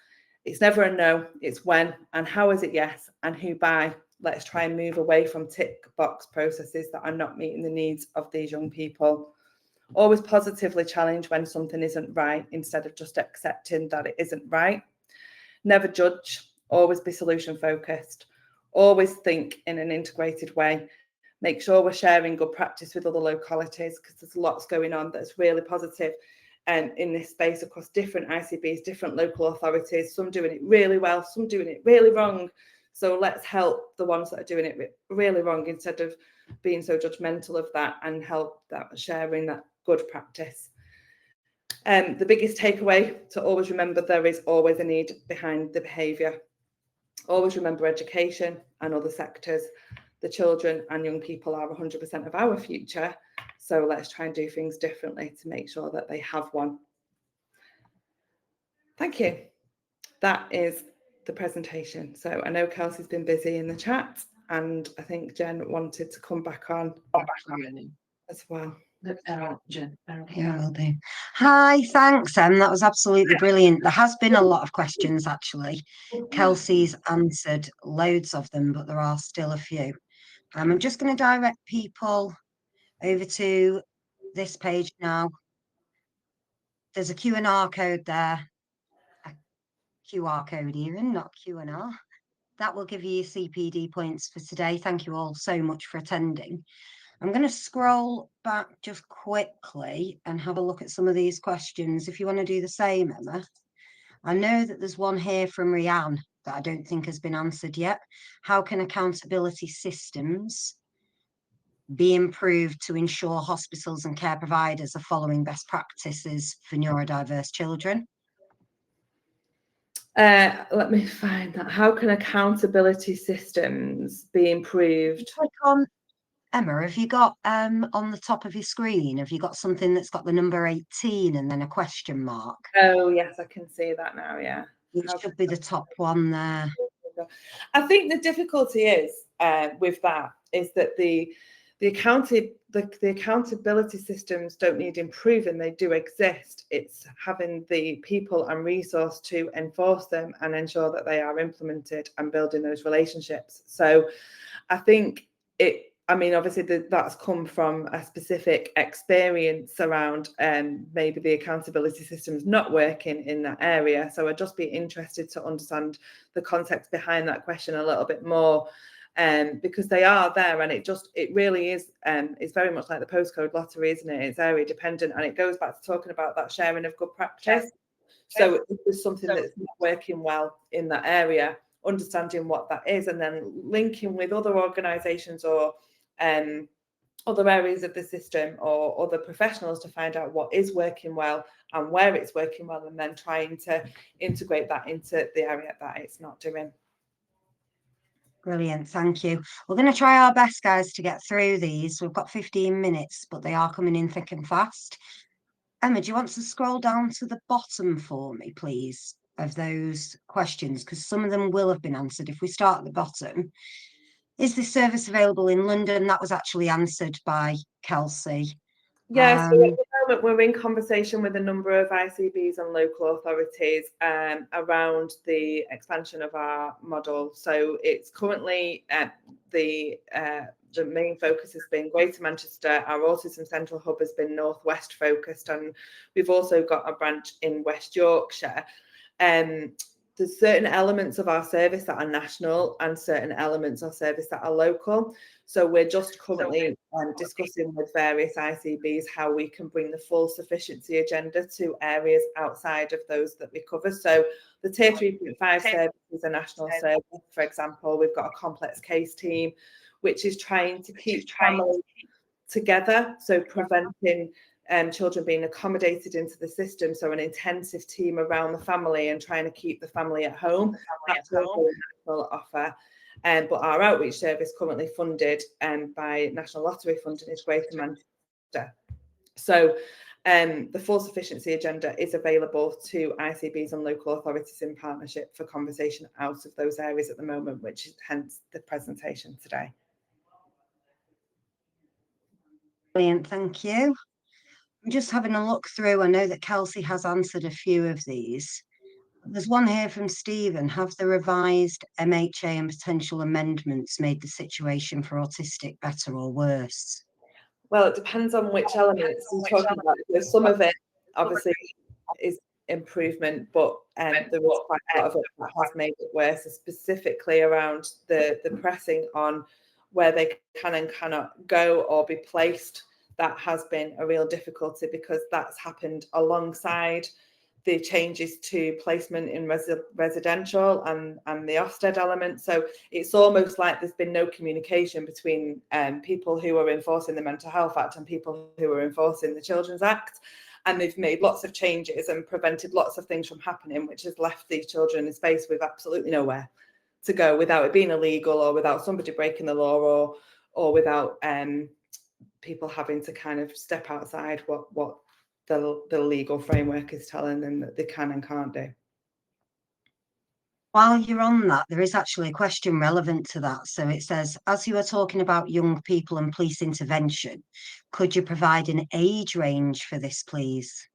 It's never a no, it's when and how is it yes and who by. Let's try and move away from tick box processes that are not meeting the needs of these young people. Always positively challenge when something isn't right instead of just accepting that it isn't right. Never judge, always be solution focused. Always think in an integrated way. Make sure we're sharing good practice with other localities, because there's lots going on that's really positive in this space across different ICBs, different local authorities, some doing it really well, some doing it really wrong. So let's help the ones that are doing it really wrong instead of being so judgmental of that, and help that sharing that good practice. The biggest takeaway, to always remember there is always a need behind the behaviour. Always remember education and other sectors. The children and young people are 100% of our future. So let's try and do things differently to make sure that they have one. Thank you. That is the presentation. So I know Kelsey's been busy in the chat, and I think Jen wanted to come back on as well. Jen. Yeah, will do. Hi, thanks, Em. That was absolutely brilliant. There has been a lot of questions, actually. Kelsey's answered loads of them, but there are still a few. I'm just going to direct people over to this page now. There's a Q&R code there. A QR code even, not Q&R. That will give you your CPD points for today. Thank you all so much for attending. I'm going to scroll back just quickly and have a look at some of these questions. If you want to do the same, Emma. I know that there's one here from Rianne that I don't think has been answered yet. How can accountability systems be improved to ensure hospitals and care providers are following best practices for neurodiverse children? Let me find that. How can accountability systems be improved? Click on Emma, have you got on the top of your screen, have you got something that's got the number 18 and then a question mark? Oh, yes, I can see that now, yeah. It should be the top one there. I think the difficulty is with that is that the accountability systems don't need improving, they do exist. It's having the people and resource to enforce them and ensure that they are implemented and building those relationships. So I think obviously that's come from a specific experience around maybe the accountability systems not working in that area. So I'd just be interested to understand the context behind that question a little bit more, because they are there, and it really is, it's very much like the postcode lottery, isn't it? It's area dependent, and it goes back to talking about that sharing of good practice. So if there's something that's not working well in that area, understanding what that is, and then linking with other organisations or other areas of the system or other professionals to find out what is working well and where it's working well, and then trying to integrate that into the area that it's not doing. Brilliant, thank you. We're going to try our best, guys, to get through these. We've got 15 minutes, but they are coming in thick and fast. Emma, do you want to scroll down to the bottom for me, please, of those questions? Because some of them will have been answered. If we start at the bottom, is this service available in London? That was actually answered by Kelsey. Yes, so at the moment we're in conversation with a number of ICBs and local authorities around the expansion of our model. So it's currently the main focus has been Greater Manchester. Our Autism Central Hub has been Northwest focused, and we've also got a branch in West Yorkshire. There's certain elements of our service that are national and certain elements of service that are local. So we're just currently discussing with various ICBs how we can bring the full sufficiency agenda to areas outside of those that we cover. So the Tier 3.5 service is a national service. For example, we've got a complex case team, which is trying to keep families together, so preventing children being accommodated into the system, so an intensive team around the family and trying to keep the family at home. That's also a national offer. But our outreach service currently funded by National Lottery funding is Greater Manchester. So the full sufficiency agenda is available to ICBs and local authorities in partnership for conversation out of those areas at the moment, which is hence the presentation today. Brilliant, thank you. I'm just having a look through. I know that Kelsey has answered a few of these. There's one here from Stephen. Have the revised MHA and potential amendments made the situation for autistic better or worse? Well, it depends on which elements you're talking about. So some of it obviously is improvement, but there was quite a lot of it that has made it worse, specifically around the pressing on where they can and cannot go or be placed. That has been a real difficulty because that's happened alongside the changes to placement in residential and the Ofsted element. So it's almost like there's been no communication between people who are enforcing the Mental Health Act and people who are enforcing the Children's Act. And they've made lots of changes and prevented lots of things from happening, which has left these children in space with absolutely nowhere to go without it being illegal or without somebody breaking the law or without people having to kind of step outside what the legal framework is telling them that they can and can't do. While you're on that, there is actually a question relevant to that. So it says, as you are talking about young people and police intervention, could you provide an age range for this, please?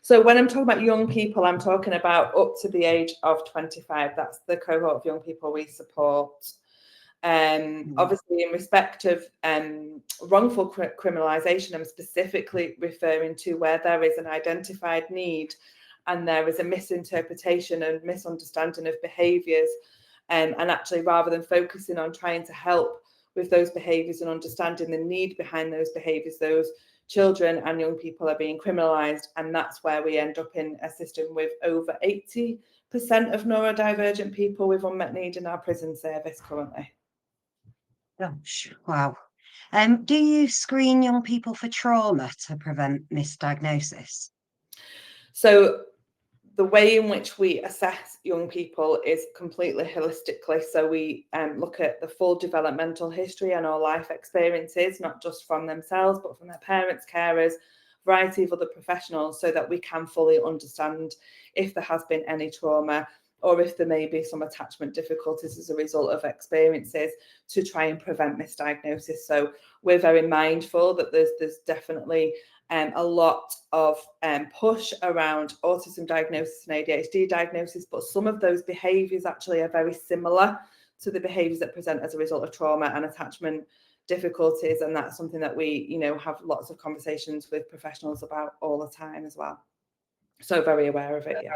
So when I'm talking about young people, I'm talking about up to the age of 25. That's the cohort of young people we support. Obviously, in respect of wrongful criminalisation, I'm specifically referring to where there is an identified need and there is a misinterpretation and misunderstanding of behaviours. And actually, rather than focusing on trying to help with those behaviours and understanding the need behind those behaviours, those children and young people are being criminalised. And that's where we end up in a system with over 80% of neurodivergent people with unmet need in our prison service currently. Gosh, wow. Do you screen young people for trauma to prevent misdiagnosis? So the way in which we assess young people is completely holistically. So we look at the full developmental history and all life experiences, not just from themselves, but from their parents, carers, variety of other professionals, so that we can fully understand if there has been any trauma or if there may be some attachment difficulties as a result of experiences, to try and prevent misdiagnosis. So we're very mindful that there's definitely a lot of push around autism diagnosis and ADHD diagnosis, but some of those behaviours actually are very similar to the behaviours that present as a result of trauma and attachment difficulties, and that's something that we have lots of conversations with professionals about all the time as well. So very aware of it. Yeah.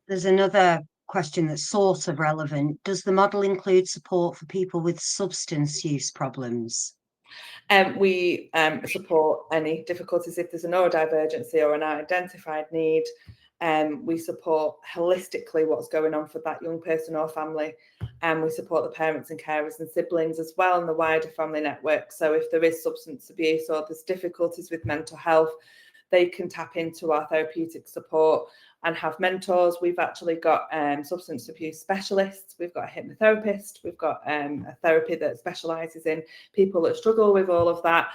There's another question that's sort of relevant. Does the model include support for people with substance use problems? We support any difficulties if there's a neurodivergency or an identified need. We support holistically what's going on for that young person or family, and we support the parents and carers and siblings as well and the wider family network. So if there is substance abuse or there's difficulties with mental health, they can tap into our therapeutic support and have mentors. We've actually got substance abuse specialists, we've got a hypnotherapist, we've got a therapy that specialises in people that struggle with all of that.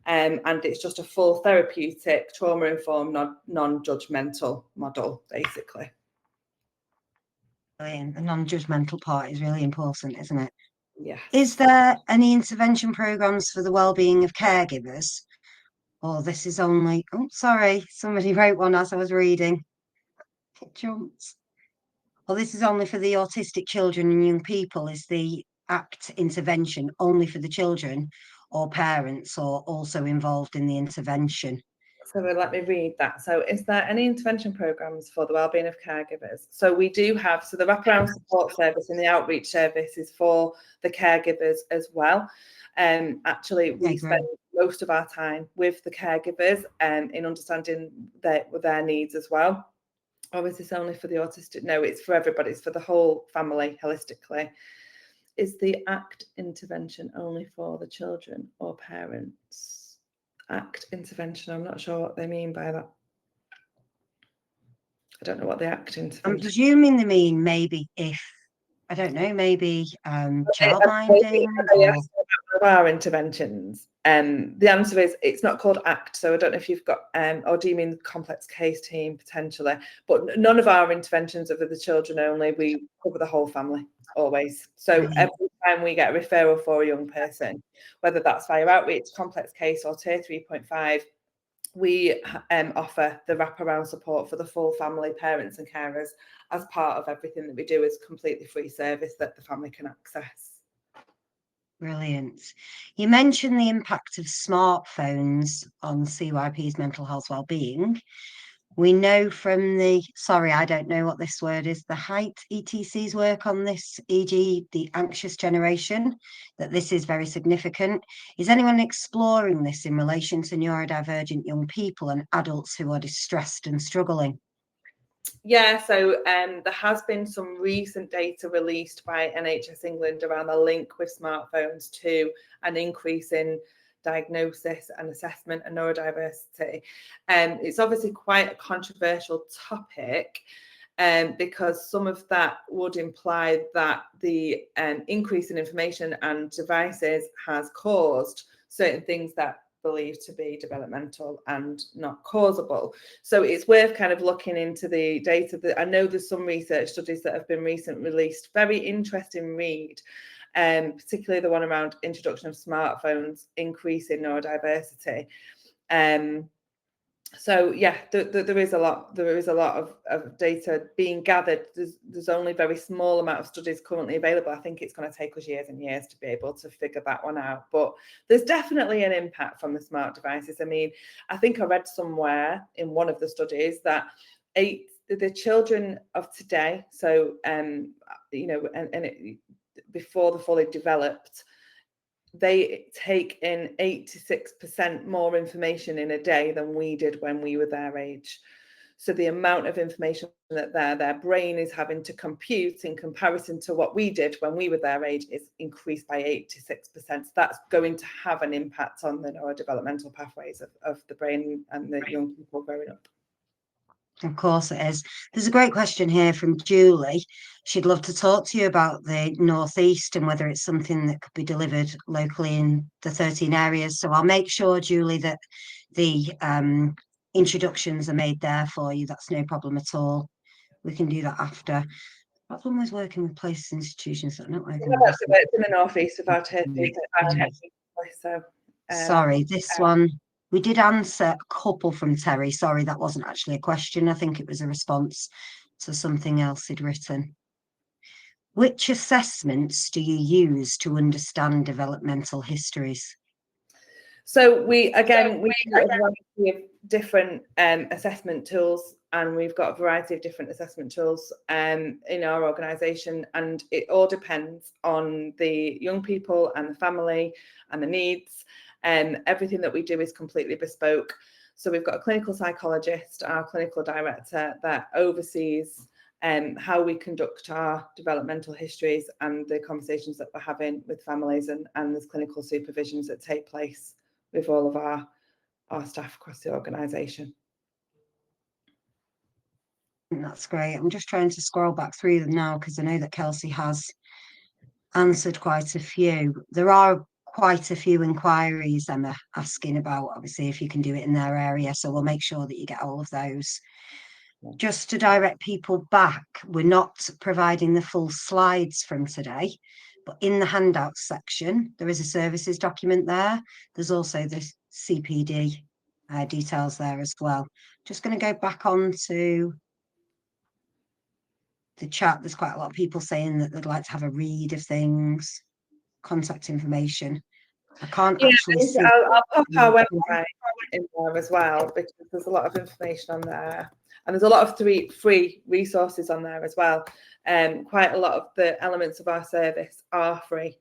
And it's just a full therapeutic, trauma-informed, non-judgmental model, basically. Brilliant. The non-judgmental part is really important, isn't it? Yes. Is there any intervention programs for the well-being of caregivers? Or this is only, oh, sorry, somebody wrote one as I was reading. It jumps. Well, this is only for the autistic children and young people. Is the ACT intervention only for the children, or parents are also involved in the intervention? So let me read that. So is there any intervention programs for the wellbeing of caregivers? So we do have, so the wraparound support service and the outreach service is for the caregivers as well. Actually, we spend most of our time with the caregivers in understanding their needs as well. Obviously, it's only for the autistic. No, it's for everybody. It's for the whole family holistically. Is the ACT intervention only for the children or parents? ACT intervention, I'm not sure what they mean by that. I don't know what the ACT intervention. I'm presuming they mean maybe if, I don't know, maybe childminding or our interventions. The answer is it's not called ACT, so I don't know if you've got or do you mean complex case team potentially? But none of our interventions are for the children only. We cover the whole family always. So every time we get a referral for a young person, whether that's via outreach, complex case, or tier 3.5, we offer the wraparound support for the full family, parents and carers, as part of everything that we do. Is completely free service that the family can access. Brilliant. You mentioned the impact of smartphones on CYP's mental health wellbeing. We know from the, sorry, I don't know what this word is, the height ETC's work on this, e.g. the anxious generation, that this is very significant. Is anyone exploring this in relation to neurodivergent young people and adults who are distressed and struggling? Yeah, so there has been some recent data released by NHS England around the link with smartphones to an increase in diagnosis and assessment and neurodiversity. It's obviously quite a controversial topic because some of that would imply that the increase in information and devices has caused certain things that believed to be developmental and not causable. So it's worth kind of looking into the data. That I know there's some research studies that have been recently released, very interesting read, particularly the one around introduction of smartphones, increase in neurodiversity. So yeah, there is a lot of data being gathered. There's only a very small amount of studies currently available. I think it's going to take us years and years to be able to figure that one out. But there's definitely an impact from the smart devices. I mean, I think I read somewhere in one of the studies that the children of today, so before they're fully developed, they take in 86% more information in a day than we did when we were their age. So the amount of information that their brain is having to compute in comparison to what we did when we were their age is increased by 86%. So that's going to have an impact on the neurodevelopmental pathways of the brain and the young people growing up. Of course it is. There's a great question here from Julie. She'd love to talk to you about the Northeast and whether it's something that could be delivered locally in the 13 areas. So I'll make sure, Julie, that the introductions are made there for you. That's no problem at all. We can do that after. That's one was working with places, institutions that are not working with us. It's in the Northeast without her. So, sorry, this one. We did answer a couple from Terry. Sorry, that wasn't actually a question. I think it was a response to something else he'd written. Which assessments do you use to understand developmental histories? So we have a variety of different assessment tools, and we've got a variety of different assessment tools in our organisation, and it all depends on the young people and the family and the needs. Everything that we do is completely bespoke. So we've got a clinical psychologist, our clinical director, that oversees how we conduct our developmental histories and the conversations that we're having with families, and there's clinical supervisions that take place with all of our staff across the organisation. That's great. I'm just trying to scroll back through them now because I know that Kelsey has answered quite a few. There are quite a few inquiries, Emma, asking about obviously if you can do it in their area. So we'll make sure that you get all of those. Just to direct people back, we're not providing the full slides from today, but in the handouts section, there is a services document there. There's also the CPD details there as well. Just going to go back on to the chat. There's quite a lot of people saying that they'd like to have a read of things, contact information. I can't actually see. I'll pop our website in there as well, because there's a lot of information on there, and there's a lot of free resources on there as well. Quite a lot of the elements of our service are free,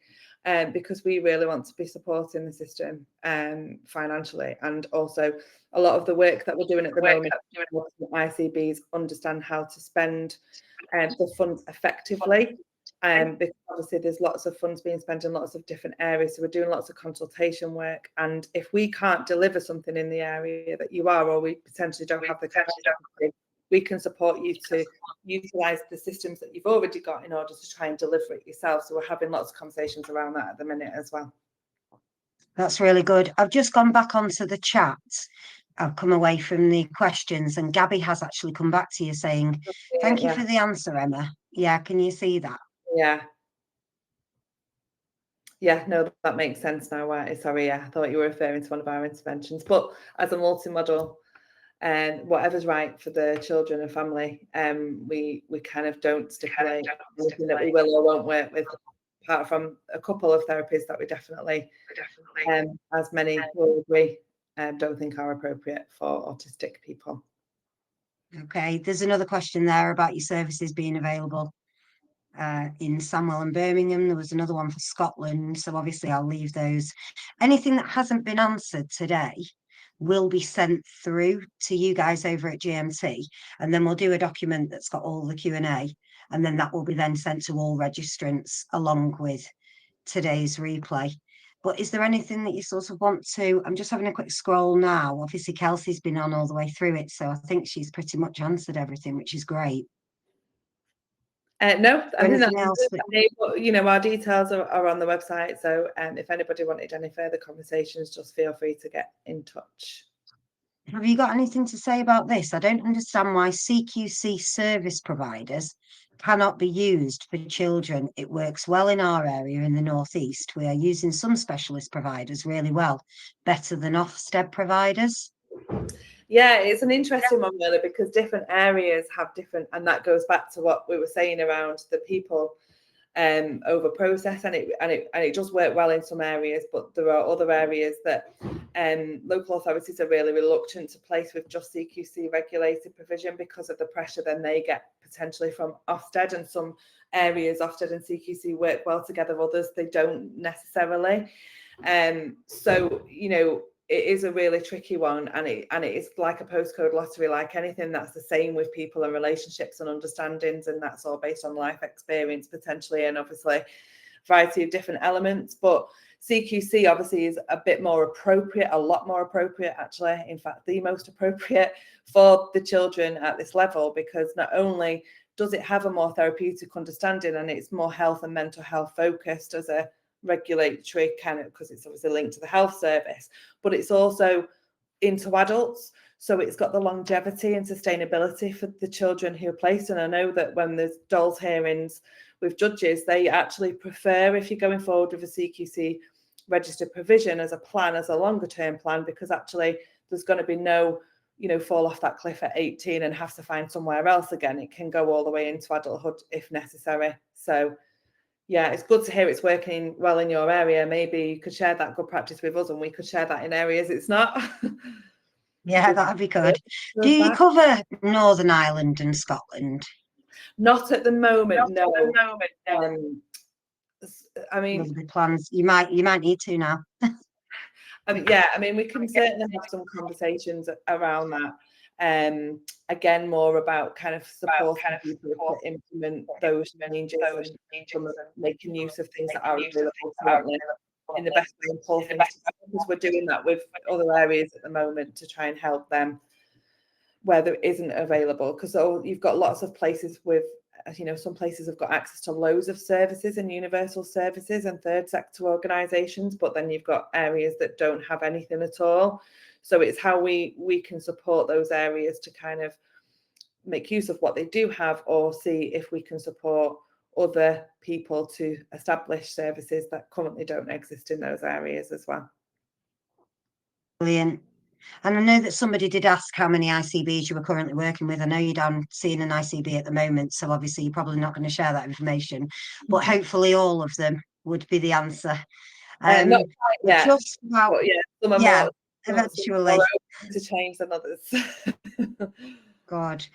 because we really want to be supporting the system financially, and also a lot of the work that we're doing at the moment, ICBs understand how to spend the funds effectively. Because obviously there's lots of funds being spent in lots of different areas, so we're doing lots of consultation work, and if we can't deliver something in the area that you are, or we potentially don't have the capacity, we can support you to utilise the systems that you've already got in order to try and deliver it yourself. So we're having lots of conversations around that at the minute as well. That's really good. I've just gone back onto the chat. I've come away from the questions, and Gabby has actually come back to you saying, thank you for the answer, Emma. Yeah, can you see that? Yeah, no, that makes sense now. Sorry, yeah, I thought you were referring to one of our interventions, but as a multimodal, and whatever's right for the children and family, we kind of don't stipulate anything that we will or won't work with, apart from a couple of therapies that we definitely as many will agree, don't think are appropriate for autistic people. Okay, there's another question there about your services being available in Sandwell and Birmingham. There was another one for Scotland, so obviously I'll leave those. Anything that hasn't been answered today will be sent through to you guys over at GMT, and then we'll do a document that's got all the Q&A, and then that will be then sent to all registrants along with today's replay. But is there anything that you sort of want to, I'm just having a quick scroll now. Obviously Kelsey's been on all the way through it, so I think she's pretty much answered everything, which is great. No, I think that's, our details are on the website. So if anybody wanted any further conversations, just feel free to get in touch. Have you got anything to say about this? I don't understand why CQC service providers cannot be used for children. It works well in our area in the northeast. We are using some specialist providers really well, better than Ofsted providers. Yeah, it's an interesting one, really, because different areas have different, and that goes back to what we were saying around the people over process, and it does work well in some areas, but there are other areas that local authorities are really reluctant to place with just CQC regulated provision because of the pressure then they get potentially from Ofsted, and some areas Ofsted and CQC work well together, others they don't necessarily. So it is a really tricky one, and it is like a postcode lottery, like anything that's the same with people and relationships and understandings, and that's all based on life experience potentially, and obviously a variety of different elements. But CQC obviously is a bit more appropriate, a lot more appropriate actually, in fact the most appropriate for the children at this level, because not only does it have a more therapeutic understanding and it's more health and mental health focused as a regulatory kind of, because it's obviously linked to the health service, but it's also into adults, so it's got the longevity and sustainability for the children who are placed. And I know that when there's DOLS hearings with judges, they actually prefer if you're going forward with a CQC registered provision as a plan, as a longer term plan, because actually there's going to be no fall off that cliff at 18 and have to find somewhere else again. It can go all the way into adulthood if necessary. So yeah, it's good to hear it's working well in your area. Maybe you could share that good practice with us, and we could share that in areas it's not. Yeah, that'd be good. Do you cover Northern Ireland and Scotland? Not at the moment, no. I mean, the plans. You might need to now. We can certainly have some conversations around that. Again, more about kind of supporting people to implement those changes and making use of things that are available currently in the best way and pull things together, because we're doing that with other areas at the moment to try and help them where there isn't available, because you've got lots of places with you know, some places have got access to loads of services and universal services and third sector organisations, but then you've got areas that don't have anything at all. So it's how we can support those areas to kind of make use of what they do have, or see if we can support other people to establish services that currently don't exist in those areas as well. Brilliant. And I know that somebody did ask how many ICBs you were currently working with. I know you don't seeing an ICB at the moment, so obviously you're probably not going to share that information, but hopefully all of them would be the answer. Not quite yet, just about, but yeah, some are yeah, more, eventually. more open to change than others. God.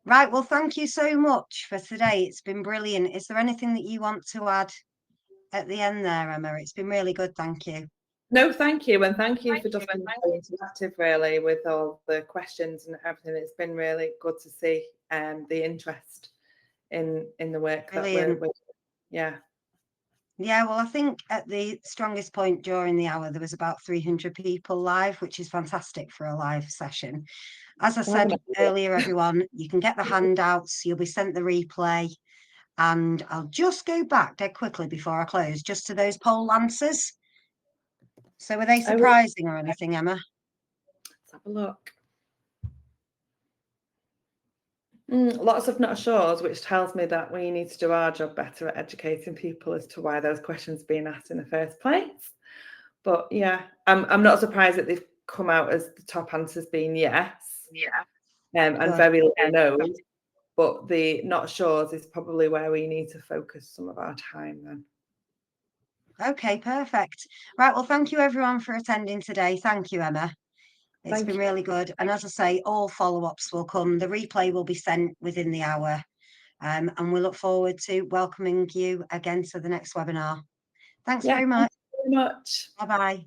Right, well, thank you so much for today. It's been brilliant. Is there anything that you want to add at the end there, Emma? It's been really good, thank you. No, thank you, and thank you for just being so interactive, really, with all the questions and everything. It's been really good to see the interest in the work Brilliant. that we're yeah. Yeah, well, I think at the strongest point during the hour, there was about 300 people live, which is fantastic for a live session. As I said earlier, everyone, you can get the handouts, you'll be sent the replay, and I'll just go back dead quickly before I close, just to those poll answers. So were they surprising or anything, Emma? Let's have a look. Lots of not sures, which tells me that we need to do our job better at educating people as to why those questions are being asked in the first place. But yeah, I'm not surprised that they've come out as the top answers being yes. Yeah. And very little no. But the not sures is probably where we need to focus some of our time then. Okay, perfect. Right, well, thank you everyone for attending today. Thank you, Emma. It's been really good. And as I say, all follow-ups will come. The replay will be sent within the hour. And we look forward to welcoming you again to the next webinar. Thanks very much. Thank you very much. Bye-bye.